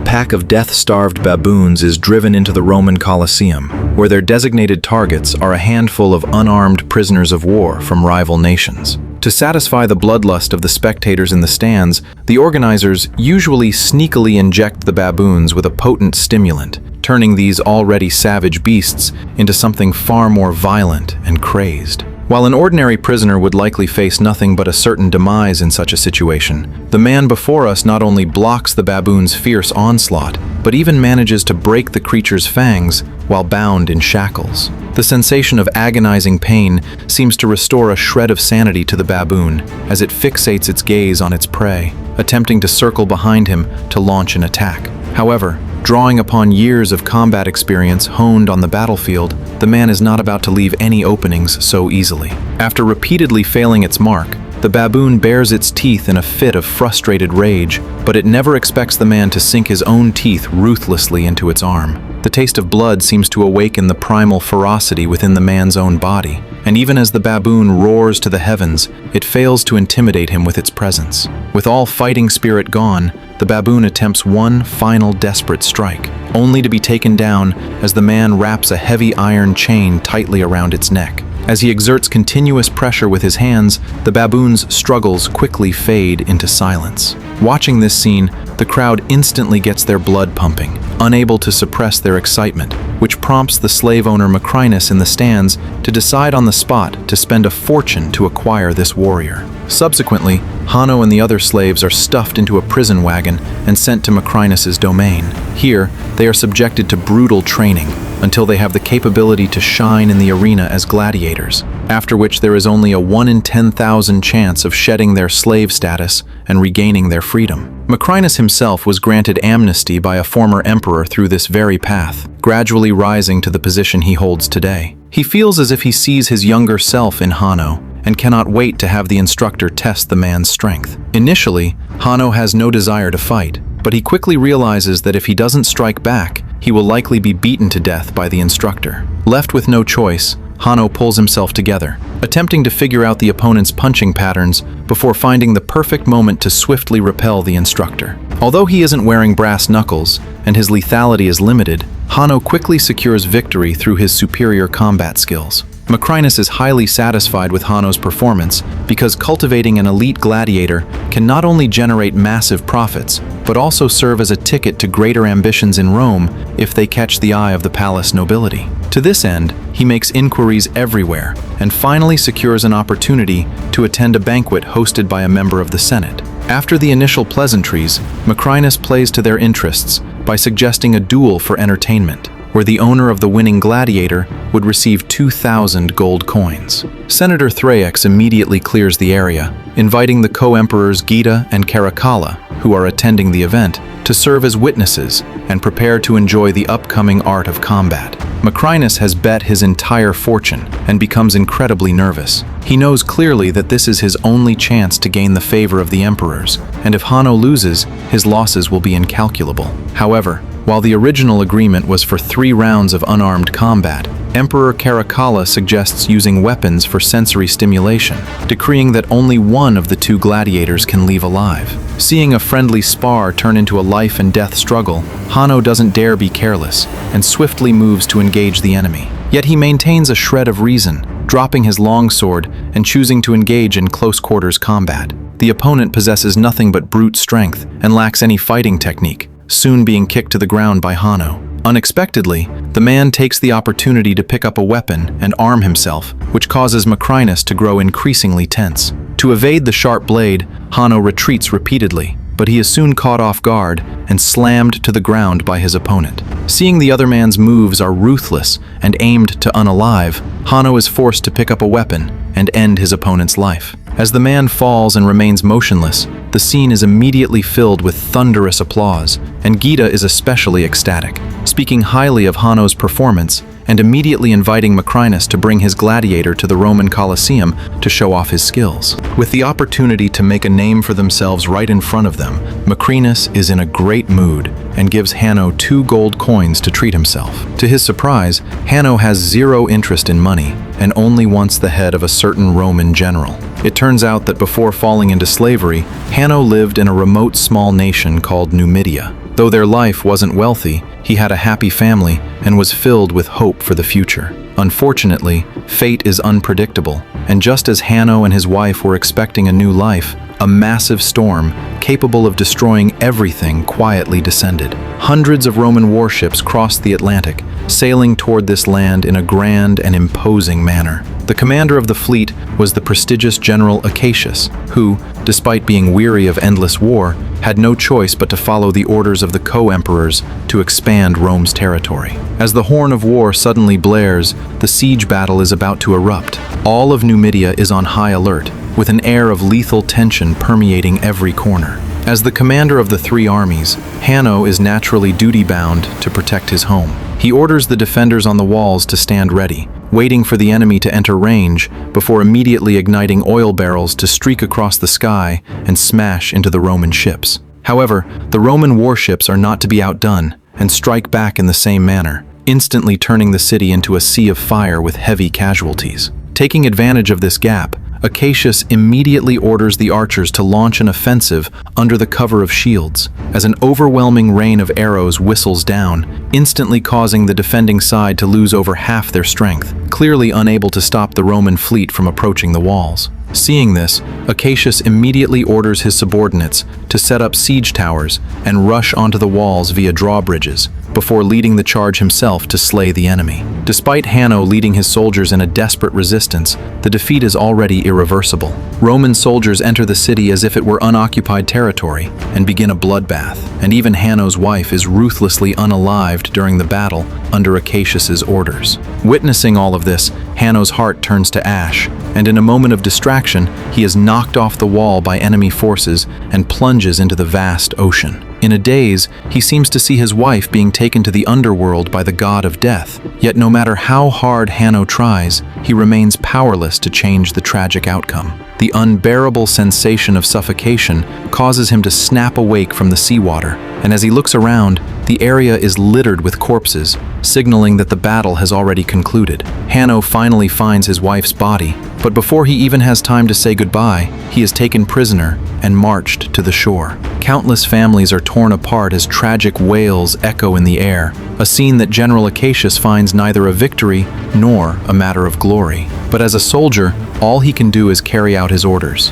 pack of death-starved baboons is driven into the Roman Colosseum, where their designated targets are a handful of unarmed prisoners of war from rival nations. To satisfy the bloodlust of the spectators in the stands, the organizers usually sneakily inject the baboons with a potent stimulant, turning these already savage beasts into something far more violent and crazed. While an ordinary prisoner would likely face nothing but a certain demise in such a situation, the man before us not only blocks the baboon's fierce onslaught, but even manages to break the creature's fangs while bound in shackles. The sensation of agonizing pain seems to restore a shred of sanity to the baboon as it fixates its gaze on its prey, attempting to circle behind him to launch an attack. However, drawing upon years of combat experience honed on the battlefield, the man is not about to leave any openings so easily. After repeatedly failing its mark, the baboon bares its teeth in a fit of frustrated rage, but it never expects the man to sink his own teeth ruthlessly into its arm. The taste of blood seems to awaken the primal ferocity within the man's own body, and even as the baboon roars to the heavens, it fails to intimidate him with its presence. With all fighting spirit gone, the baboon attempts one final desperate strike, only to be taken down as the man wraps a heavy iron chain tightly around its neck. As he exerts continuous pressure with his hands, the baboon's struggles quickly fade into silence. Watching this scene, the crowd instantly gets their blood pumping, unable to suppress their excitement, which prompts the slave owner Macrinus in the stands to decide on the spot to spend a fortune to acquire this warrior. Subsequently, Hanno and the other slaves are stuffed into a prison wagon and sent to Macrinus's domain. Here, they are subjected to brutal training until they have the capability to shine in the arena as gladiators, after which there is only a 1 in 10,000 chance of shedding their slave status and regaining their freedom. Macrinus himself was granted amnesty by a former emperor through this very path, gradually rising to the position he holds today. He feels as if he sees his younger self in Hanno, and cannot wait to have the instructor test the man's strength. Initially, Hanno has no desire to fight, but he quickly realizes that if he doesn't strike back, he will likely be beaten to death by the instructor. Left with no choice, Hanno pulls himself together, attempting to figure out the opponent's punching patterns before finding the perfect moment to swiftly repel the instructor. Although he isn't wearing brass knuckles and his lethality is limited, Hanno quickly secures victory through his superior combat skills. Macrinus is highly satisfied with Hanno's performance because cultivating an elite gladiator can not only generate massive profits, but also serve as a ticket to greater ambitions in Rome if they catch the eye of the palace nobility. To this end, he makes inquiries everywhere and finally secures an opportunity to attend a banquet hosted by a member of the Senate. After the initial pleasantries, Macrinus plays to their interests by suggesting a duel for entertainment, where the owner of the winning gladiator would receive 2,000 gold coins. Senator Thraex immediately clears the area, inviting the co-emperors Geta and Caracalla, who are attending the event, to serve as witnesses and prepare to enjoy the upcoming art of combat. Macrinus has bet his entire fortune and becomes incredibly nervous. He knows clearly that this is his only chance to gain the favor of the emperors, and if Hanno loses, his losses will be incalculable. However, while the original agreement was for 3 rounds of unarmed combat, Emperor Caracalla suggests using weapons for sensory stimulation, decreeing that only one of the 2 gladiators can leave alive. Seeing a friendly spar turn into a life and death struggle, Hanno doesn't dare be careless and swiftly moves to engage the enemy. Yet he maintains a shred of reason, dropping his longsword and choosing to engage in close quarters combat. The opponent possesses nothing but brute strength and lacks any fighting technique, soon being kicked to the ground by Hanno. Unexpectedly, the man takes the opportunity to pick up a weapon and arm himself, which causes Macrinus to grow increasingly tense. To evade the sharp blade, Hanno retreats repeatedly, but he is soon caught off guard and slammed to the ground by his opponent. Seeing the other man's moves are ruthless and aimed to unalive, Hanno is forced to pick up a weapon and end his opponent's life. As the man falls and remains motionless, the scene is immediately filled with thunderous applause, and Geta is especially ecstatic, speaking highly of Hanno's performance and immediately inviting Macrinus to bring his gladiator to the Roman Colosseum to show off his skills. With the opportunity to make a name for themselves right in front of them, Macrinus is in a great mood and gives Hanno 2 gold coins to treat himself. To his surprise, Hanno has 0 interest in money and only wants the head of a certain Roman general. It turns out that before falling into slavery, Hanno lived in a remote small nation called Numidia. Though their life wasn't wealthy, he had a happy family and was filled with hope for the future. Unfortunately, fate is unpredictable, and just as Hanno and his wife were expecting a new life, a massive storm, capable of destroying everything, quietly descended. Hundreds of Roman warships crossed the Atlantic, sailing toward this land in a grand and imposing manner. The commander of the fleet was the prestigious general Acacius, who, despite being weary of endless war, had no choice but to follow the orders of the co-emperors to expand Rome's territory. As the horn of war suddenly blares, the siege battle is about to erupt. All of Numidia is on high alert, with an air of lethal tension permeating every corner. As the commander of the three armies, Hanno is naturally duty-bound to protect his home. He orders the defenders on the walls to stand ready, waiting for the enemy to enter range before immediately igniting oil barrels to streak across the sky and smash into the Roman ships. However, the Roman warships are not to be outdone and strike back in the same manner, instantly turning the city into a sea of fire with heavy casualties. Taking advantage of this gap, Acacius immediately orders the archers to launch an offensive under the cover of shields, as an overwhelming rain of arrows whistles down, instantly causing the defending side to lose over half their strength, clearly unable to stop the Roman fleet from approaching the walls. Seeing this, Acacius immediately orders his subordinates to set up siege towers and rush onto the walls via drawbridges, before leading the charge himself to slay the enemy. Despite Hanno leading his soldiers in a desperate resistance, the defeat is already irreversible. Roman soldiers enter the city as if it were unoccupied territory and begin a bloodbath, and even Hanno's wife is ruthlessly unalived during the battle under Acacius's orders. Witnessing all of this, Hanno's heart turns to ash, and in a moment of distraction, he is knocked off the wall by enemy forces and plunges into the vast ocean. In a daze, he seems to see his wife being taken to the underworld by the god of death. Yet no matter how hard Hanno tries, he remains powerless to change the tragic outcome. The unbearable sensation of suffocation causes him to snap awake from the seawater, and as he looks around, the area is littered with corpses, signaling that the battle has already concluded. Hanno finally finds his wife's body, but before he even has time to say goodbye, he is taken prisoner and marched to the shore. Countless families are torn apart as tragic wails echo in the air, a scene that General Acacius finds neither a victory nor a matter of glory. But as a soldier, all he can do is carry out his orders.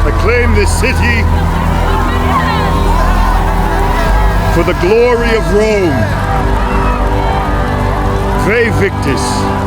Acclaim this city for the glory of Rome. Ve Victis.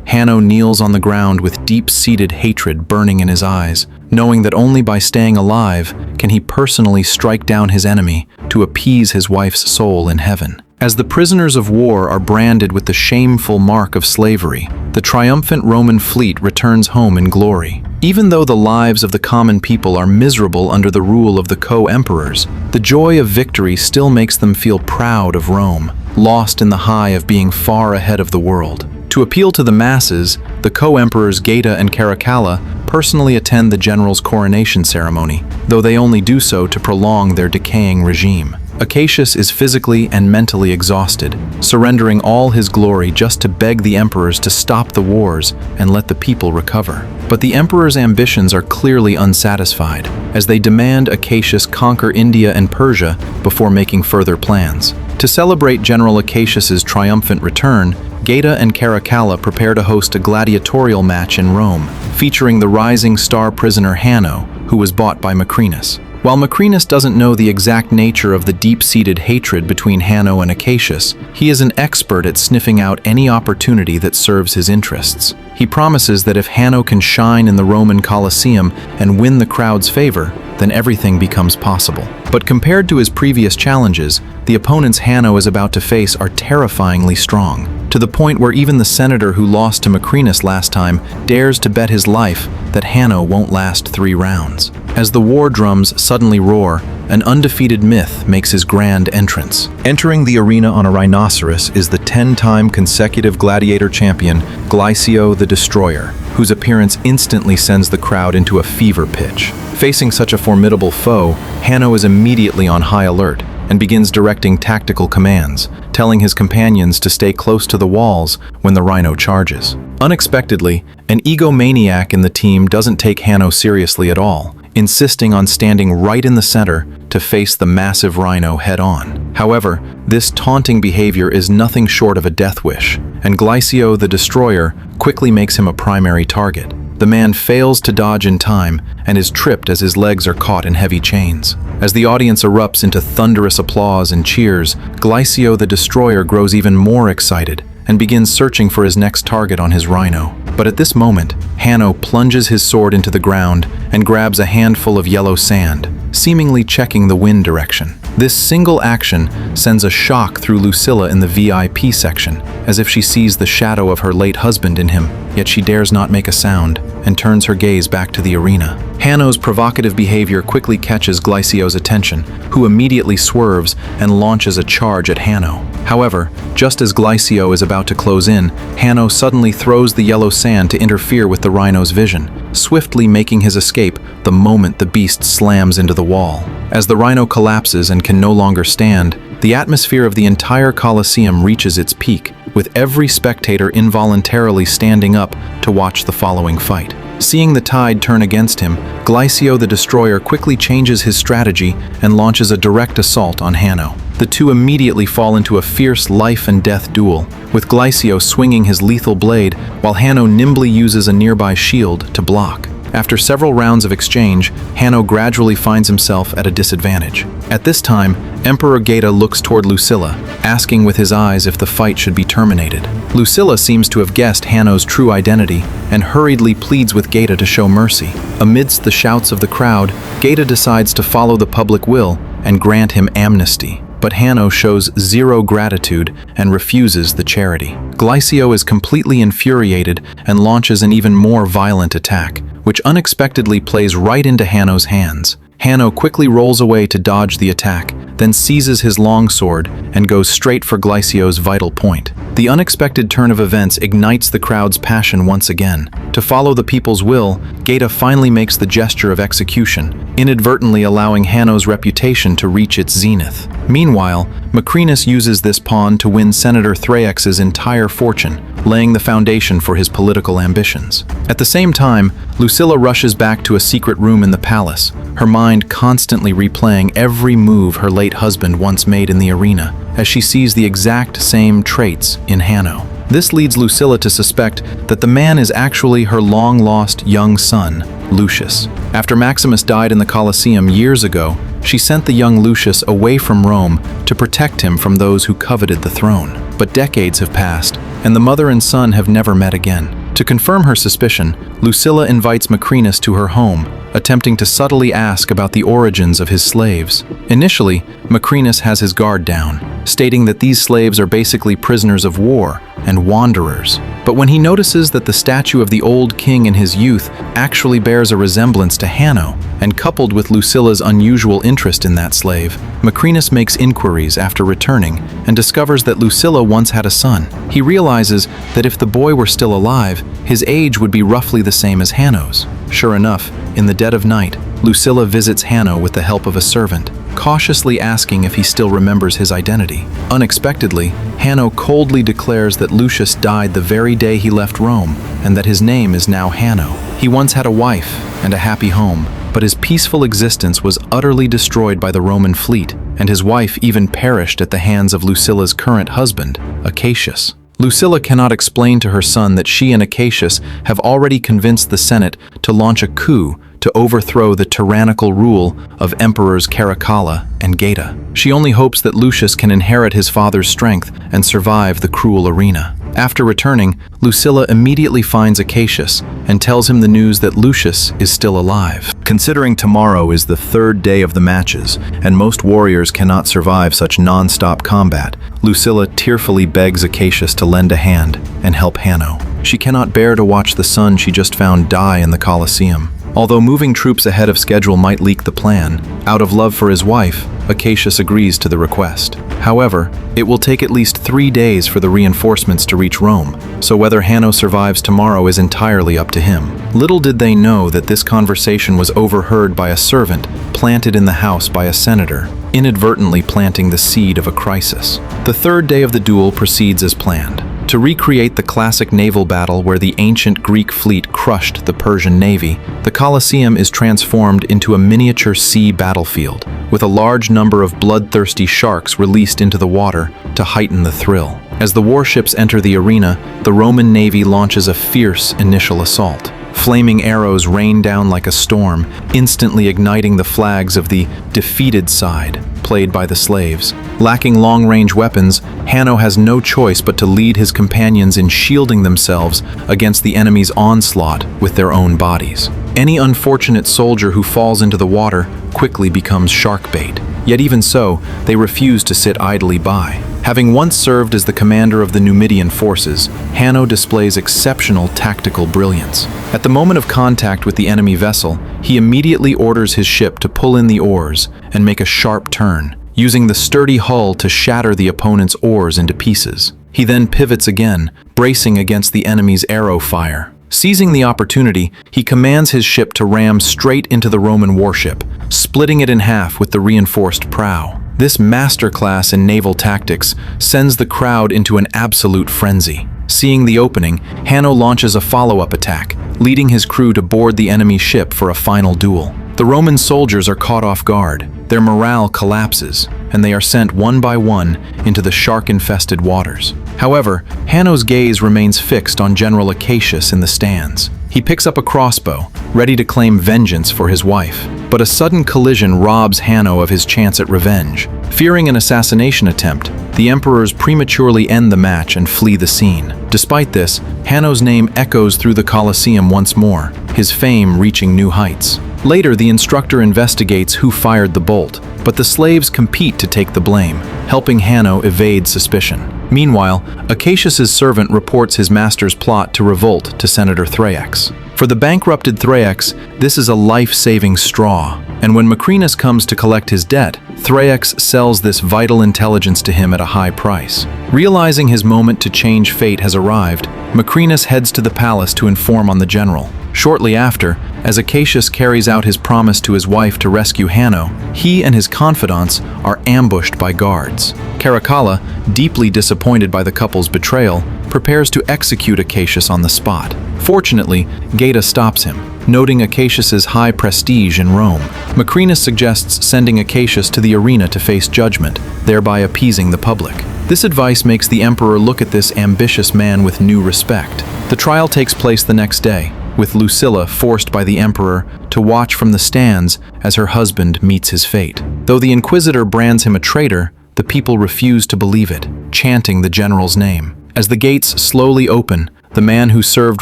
Hanno kneels on the ground with deep-seated hatred burning in his eyes, knowing that only by staying alive can he personally strike down his enemy to appease his wife's soul in heaven. As the prisoners of war are branded with the shameful mark of slavery, the triumphant Roman fleet returns home in glory. Even though the lives of the common people are miserable under the rule of the co-emperors, the joy of victory still makes them feel proud of Rome, lost in the high of being far ahead of the world. To appeal to the masses, the co-emperors Geta and Caracalla personally attend the general's coronation ceremony, though they only do so to prolong their decaying regime. Acacius is physically and mentally exhausted, surrendering all his glory just to beg the emperors to stop the wars and let the people recover. But the emperor's ambitions are clearly unsatisfied, as they demand Acacius conquer India and Persia before making further plans. To celebrate General Acacius's triumphant return, Geta and Caracalla prepare to host a gladiatorial match in Rome, featuring the rising star prisoner Hanno, who was bought by Macrinus. While Macrinus doesn't know the exact nature of the deep-seated hatred between Hanno and Acacius, he is an expert at sniffing out any opportunity that serves his interests. He promises that if Hanno can shine in the Roman Colosseum and win the crowd's favor, then everything becomes possible. But compared to his previous challenges, the opponents Hanno is about to face are terrifyingly strong, to the point where even the senator who lost to Macrinus last time dares to bet his life that Hanno won't last 3 rounds. As the war drums suddenly roar, an undefeated myth makes his grand entrance. Entering the arena on a rhinoceros is the 10-time consecutive Gladiator champion, Glacio the Destroyer, whose appearance instantly sends the crowd into a fever pitch. Facing such a formidable foe, Hanno is immediately on high alert, and begins directing tactical commands, telling his companions to stay close to the walls when the rhino charges. Unexpectedly, an egomaniac in the team doesn't take Hanno seriously at all, insisting on standing right in the center to face the massive rhino head-on. However, this taunting behavior is nothing short of a death wish, and Glycio the Destroyer quickly makes him a primary target. The man fails to dodge in time and is tripped as his legs are caught in heavy chains. As the audience erupts into thunderous applause and cheers, Glycio the Destroyer grows even more excited and begins searching for his next target on his rhino. But at this moment, Hanno plunges his sword into the ground and grabs a handful of yellow sand, seemingly checking the wind direction. This single action sends a shock through Lucilla in the VIP section, as if she sees the shadow of her late husband in him, yet she dares not make a sound and turns her gaze back to the arena. Hanno's provocative behavior quickly catches Glycio's attention, who immediately swerves and launches a charge at Hanno. However, just as Glycio is about to close in, Hanno suddenly throws the yellow sand to interfere with the rhino's vision, swiftly making his escape the moment the beast slams into the wall. As the rhino collapses and can no longer stand, the atmosphere of the entire Colosseum reaches its peak, with every spectator involuntarily standing up to watch the following fight. Seeing the tide turn against him, Glycio the Destroyer quickly changes his strategy and launches a direct assault on Hanno. The two immediately fall into a fierce life and death duel, with Glycio swinging his lethal blade while Hanno nimbly uses a nearby shield to block. After several rounds of exchange, Hanno gradually finds himself at a disadvantage. At this time, Emperor Gaeta looks toward Lucilla, asking with his eyes if the fight should be terminated. Lucilla seems to have guessed Hanno's true identity and hurriedly pleads with Gaeta to show mercy. Amidst the shouts of the crowd, Gaeta decides to follow the public will and grant him amnesty. But Hanno shows zero gratitude and refuses the charity. Glycio is completely infuriated and launches an even more violent attack, which unexpectedly plays right into Hanno's hands. Hanno quickly rolls away to dodge the attack, then seizes his longsword and goes straight for Glycio's vital point. The unexpected turn of events ignites the crowd's passion once again. To follow the people's will, Gaeta finally makes the gesture of execution, inadvertently allowing Hanno's reputation to reach its zenith. Meanwhile, Macrinus uses this pawn to win Senator Thraex's entire fortune, laying the foundation for his political ambitions. At the same time, Lucilla rushes back to a secret room in the palace, her mind constantly replaying every move her late husband once made in the arena, as she sees the exact same traits in Hanno. This leads Lucilla to suspect that the man is actually her long-lost young son, Lucius. After Maximus died in the Colosseum years ago, she sent the young Lucius away from Rome to protect him from those who coveted the throne. But decades have passed, and the mother and son have never met again. To confirm her suspicion, Lucilla invites Macrinus to her home, attempting to subtly ask about the origins of his slaves. Initially, Macrinus has his guard down, stating that these slaves are basically prisoners of war and wanderers. But when he notices that the statue of the old king in his youth actually bears a resemblance to Hanno, and coupled with Lucilla's unusual interest in that slave, Macrinus makes inquiries after returning and discovers that Lucilla once had a son. He realizes that if the boy were still alive, his age would be roughly the same as Hanno's. Sure enough, in the dead of night, Lucilla visits Hanno with the help of a servant, cautiously asking if he still remembers his identity. Unexpectedly, Hanno coldly declares that Lucius died the very day he left Rome, and that his name is now Hanno. He once had a wife and a happy home, but his peaceful existence was utterly destroyed by the Roman fleet, and his wife even perished at the hands of Lucilla's current husband, Acacius. Lucilla cannot explain to her son that she and Acacius have already convinced the Senate to launch a coup to overthrow the tyrannical rule of Emperors Caracalla and Gaeta. She only hopes that Lucius can inherit his father's strength and survive the cruel arena. After returning, Lucilla immediately finds Acacius and tells him the news that Lucius is still alive. Considering tomorrow is the third day of the matches, and most warriors cannot survive such non-stop combat, Lucilla tearfully begs Acacius to lend a hand and help Hanno. She cannot bear to watch the son she just found die in the Colosseum. Although moving troops ahead of schedule might leak the plan, out of love for his wife, Acacius agrees to the request. However, it will take at least 3 days for the reinforcements to reach Rome, so whether Hanno survives tomorrow is entirely up to him. Little did they know that this conversation was overheard by a servant planted in the house by a senator, inadvertently planting the seed of a crisis. The third day of the duel proceeds as planned. To recreate the classic naval battle where the ancient Greek fleet crushed the Persian navy, the Colosseum is transformed into a miniature sea battlefield, with a large number of bloodthirsty sharks released into the water to heighten the thrill. As the warships enter the arena, the Roman navy launches a fierce initial assault. Flaming arrows rain down like a storm, instantly igniting the flags of the defeated side, played by the slaves. Lacking long-range weapons, Hanno has no choice but to lead his companions in shielding themselves against the enemy's onslaught with their own bodies. Any unfortunate soldier who falls into the water quickly becomes shark bait. Yet even so, they refuse to sit idly by. Having once served as the commander of the Numidian forces, Hanno displays exceptional tactical brilliance. At the moment of contact with the enemy vessel, he immediately orders his ship to pull in the oars and make a sharp turn, using the sturdy hull to shatter the opponent's oars into pieces. He then pivots again, bracing against the enemy's arrow fire. Seizing the opportunity, he commands his ship to ram straight into the Roman warship, splitting it in half with the reinforced prow. This masterclass in naval tactics sends the crowd into an absolute frenzy. Seeing the opening, Hanno launches a follow-up attack, leading his crew to board the enemy ship for a final duel. The Roman soldiers are caught off guard, their morale collapses, and they are sent one by one into the shark-infested waters. However, Hanno's gaze remains fixed on General Acacius in the stands. He picks up a crossbow, ready to claim vengeance for his wife. But a sudden collision robs Hanno of his chance at revenge. Fearing an assassination attempt, the emperors prematurely end the match and flee the scene. Despite this, Hanno's name echoes through the Colosseum once more, his fame reaching new heights. Later, the instructor investigates who fired the bolt, but the slaves compete to take the blame, helping Hanno evade suspicion. Meanwhile, Acacius's servant reports his master's plot to revolt to Senator Thrax. For the bankrupted Thrax, this is a life-saving straw, and when Macrinus comes to collect his debt, Thrax sells this vital intelligence to him at a high price. Realizing his moment to change fate has arrived, Macrinus heads to the palace to inform on the general. Shortly after, as Acacius carries out his promise to his wife to rescue Hanno, he and his confidants are ambushed by guards. Caracalla, deeply disappointed by the couple's betrayal, prepares to execute Acacius on the spot. Fortunately, Gaeta stops him, noting Acacius's high prestige in Rome. Macrinus suggests sending Acacius to the arena to face judgment, thereby appeasing the public. This advice makes the emperor look at this ambitious man with new respect. The trial takes place the next day, with Lucilla forced by the emperor to watch from the stands as her husband meets his fate. Though the inquisitor brands him a traitor, the people refuse to believe it, chanting the general's name. As the gates slowly open, the man who served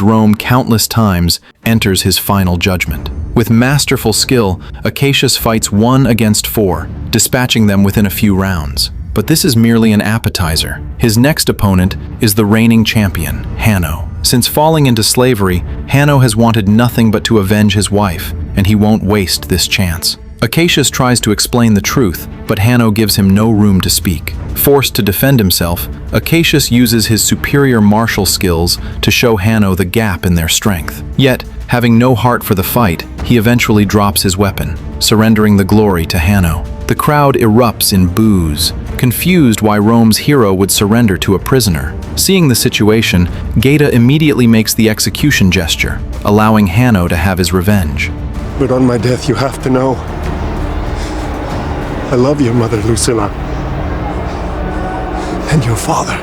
Rome countless times enters his final judgment. With masterful skill, Acacius fights 1 against 4, dispatching them within a few rounds. But this is merely an appetizer. His next opponent is the reigning champion, Hanno. Since falling into slavery, Hanno has wanted nothing but to avenge his wife, and he won't waste this chance. Acacius tries to explain the truth, but Hanno gives him no room to speak. Forced to defend himself, Acacius uses his superior martial skills to show Hanno the gap in their strength. Yet, having no heart for the fight, he eventually drops his weapon, surrendering the glory to Hanno. The crowd erupts in boos, confused why Rome's hero would surrender to a prisoner. Seeing the situation, Gaeta immediately makes the execution gesture, allowing Hanno to have his revenge. But on my death, you have to know, I love your mother, Lucilla, and your father.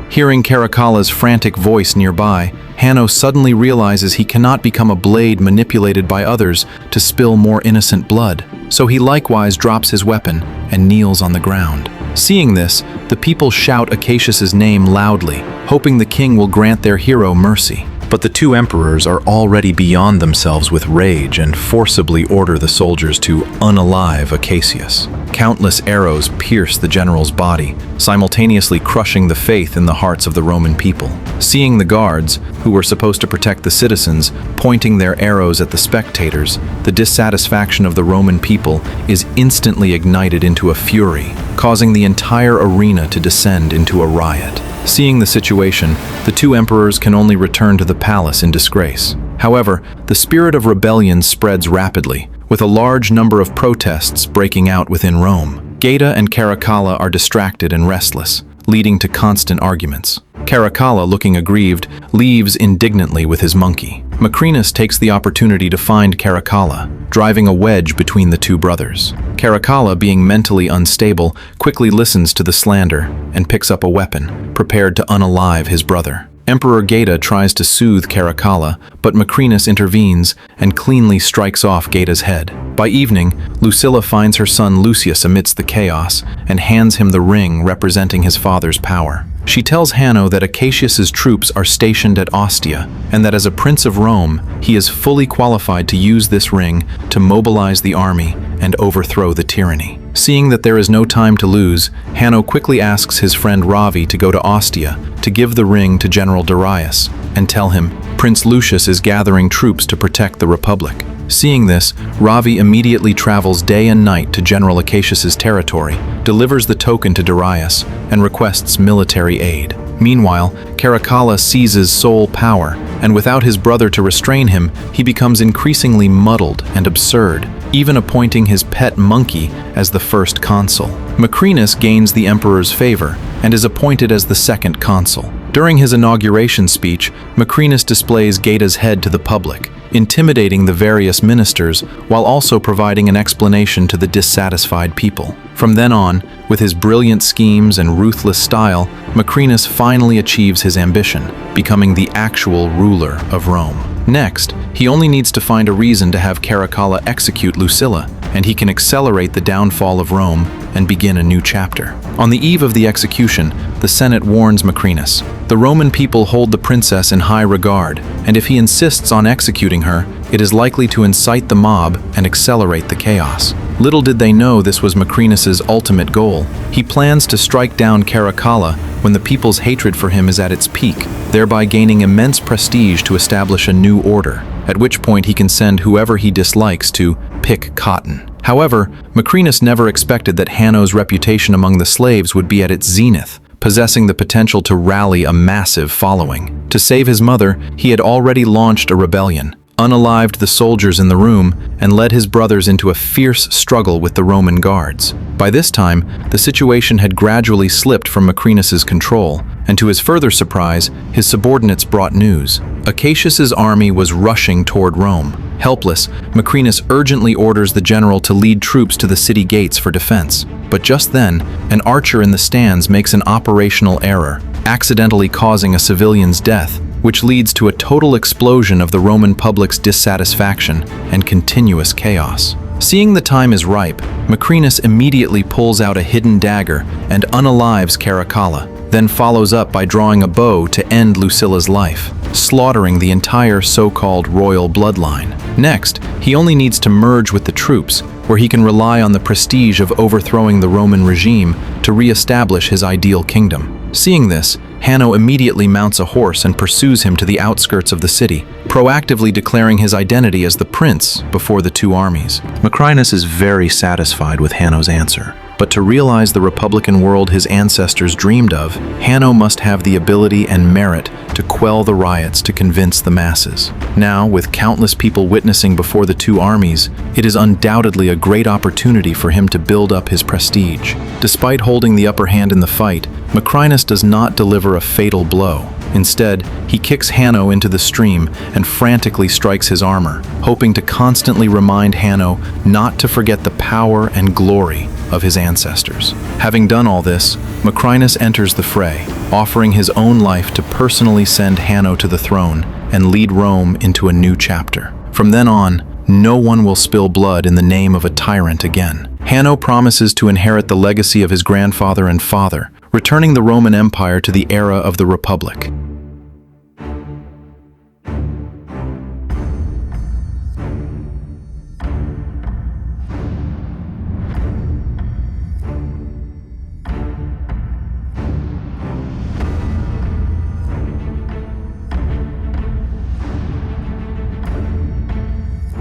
Hearing Caracalla's frantic voice nearby, Hanno suddenly realizes he cannot become a blade manipulated by others to spill more innocent blood, so he likewise drops his weapon and kneels on the ground. Seeing this, the people shout Acacius's name loudly, hoping the king will grant their hero mercy. But the two emperors are already beyond themselves with rage and forcibly order the soldiers to unalive Acacius. Countless arrows pierce the general's body, simultaneously crushing the faith in the hearts of the Roman people. Seeing the guards, who were supposed to protect the citizens, pointing their arrows at the spectators, the dissatisfaction of the Roman people is instantly ignited into a fury, causing the entire arena to descend into a riot. Seeing the situation, the two emperors can only return to the palace in disgrace. However, the spirit of rebellion spreads rapidly, with a large number of protests breaking out within Rome. Gaeta and Caracalla are distracted and restless, leading to constant arguments. Caracalla, looking aggrieved, leaves indignantly with his monkey. Macrinus takes the opportunity to find Caracalla, driving a wedge between the two brothers. Caracalla, being mentally unstable, quickly listens to the slander and picks up a weapon, prepared to unalive his brother. Emperor Gaeta tries to soothe Caracalla, but Macrinus intervenes and cleanly strikes off Gaeta's head. By evening, Lucilla finds her son Lucius amidst the chaos and hands him the ring representing his father's power. She tells Hanno that Acacius's troops are stationed at Ostia, and that as a prince of Rome, he is fully qualified to use this ring to mobilize the army and overthrow the tyranny. Seeing that there is no time to lose, Hanno quickly asks his friend Ravi to go to Ostia to give the ring to General Darius and tell him Prince Lucius is gathering troops to protect the Republic. Seeing this, Ravi immediately travels day and night to General Acacius's territory, delivers the token to Darius, and requests military aid. Meanwhile, Caracalla seizes sole power, and without his brother to restrain him, he becomes increasingly muddled and absurd, even appointing his pet monkey as the first consul. Macrinus gains the emperor's favor and is appointed as the second consul. During his inauguration speech, Macrinus displays Gaeta's head to the public, intimidating the various ministers while also providing an explanation to the dissatisfied people. From then on, with his brilliant schemes and ruthless style, Macrinus finally achieves his ambition, becoming the actual ruler of Rome. Next, he only needs to find a reason to have Caracalla execute Lucilla, and he can accelerate the downfall of Rome and begin a new chapter. On the eve of the execution, the Senate warns Macrinus. The Roman people hold the princess in high regard, and if he insists on executing her, it is likely to incite the mob and accelerate the chaos. Little did they know this was Macrinus's ultimate goal. He plans to strike down Caracalla when the people's hatred for him is at its peak, thereby gaining immense prestige to establish a new order, at which point he can send whoever he dislikes to pick cotton. However, Macrinus never expected that Hanno's reputation among the slaves would be at its zenith, possessing the potential to rally a massive following. To save his mother, he had already launched a rebellion, unalived the soldiers in the room, and led his brothers into a fierce struggle with the Roman guards. By this time, the situation had gradually slipped from Macrinus's control, and to his further surprise, his subordinates brought news. Acacius's army was rushing toward Rome. Helpless, Macrinus urgently orders the general to lead troops to the city gates for defense. But just then, an archer in the stands makes an operational error, accidentally causing a civilian's death, which leads to a total explosion of the Roman public's dissatisfaction and continuous chaos. Seeing the time is ripe, Macrinus immediately pulls out a hidden dagger and unalives Caracalla, then follows up by drawing a bow to end Lucilla's life, slaughtering the entire so-called royal bloodline. Next, he only needs to merge with the troops, where he can rely on the prestige of overthrowing the Roman regime to re-establish his ideal kingdom. Seeing this, Hanno immediately mounts a horse and pursues him to the outskirts of the city, proactively declaring his identity as the prince before the two armies. Macrinus is very satisfied with Hanno's answer, but to realize the Republican world his ancestors dreamed of, Hanno must have the ability and merit to quell the riots to convince the masses. Now, with countless people witnessing before the two armies, it is undoubtedly a great opportunity for him to build up his prestige. Despite holding the upper hand in the fight, Macrinus does not deliver a fatal blow. Instead, he kicks Hanno into the stream and frantically strikes his armor, hoping to constantly remind Hanno not to forget the power and glory of his ancestors. Having done all this, Macrinus enters the fray, offering his own life to personally send Hanno to the throne and lead Rome into a new chapter. From then on, no one will spill blood in the name of a tyrant again. Hanno promises to inherit the legacy of his grandfather and father, returning the Roman Empire to the era of the Republic.